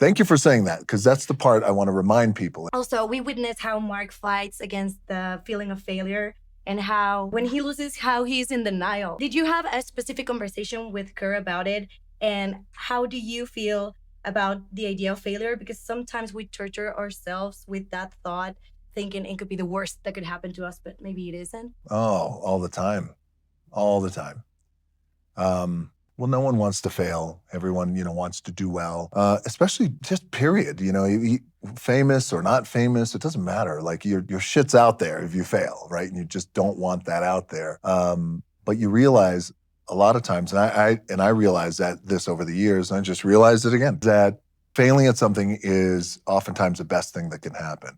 Thank you for saying that, because that's the part I want to remind people. Also, we witness how Mark fights against the feeling of failure and how when he loses, how he's in denial. Did you have a specific conversation with Kerr about it? And how do you feel about the idea of failure? Because sometimes we torture ourselves with that thought, thinking it could be the worst that could happen to us, but maybe it isn't. Oh, all the time. All the time. Well, no one wants to fail. Everyone, wants to do well, especially just period. Famous or not famous, it doesn't matter. Like your shit's out there if you fail, right? And you just don't want that out there. But you realize a lot of times, and I realized that this over the years, and I just realized it again, that failing at something is oftentimes the best thing that can happen.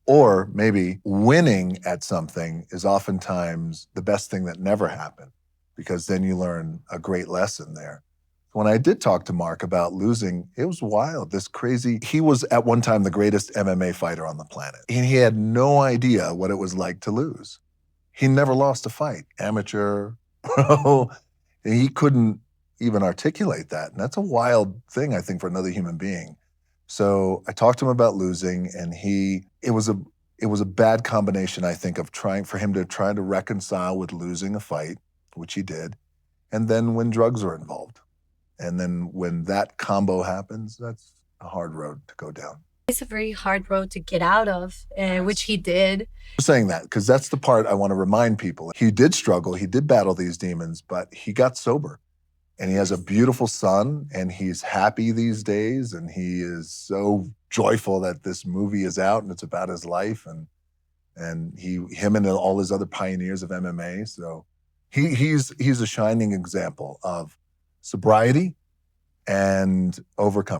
Or maybe winning at something is oftentimes the best thing that never happened, because then you learn a great lesson there. When I did talk to Mark about losing, it was wild. This crazy, he was at one time the greatest MMA fighter on the planet. And he had no idea what it was like to lose. He never lost a fight, amateur, pro. And he couldn't even articulate that. And that's a wild thing, I think, for another human being. So I talked to him about losing, and it was a bad combination, I think, of trying to reconcile with losing a fight, which he did, and then when drugs are involved. And then when that combo happens, that's a hard road to go down. It's a very hard road to get out of, which he did. I'm saying that because that's the part I want to remind people. He did struggle, he did battle these demons, but he got sober. And he has a beautiful son, and he's happy these days, and he is so joyful that this movie is out and it's about his life, and him and all his other pioneers of MMA. So he's a shining example of sobriety and overcoming.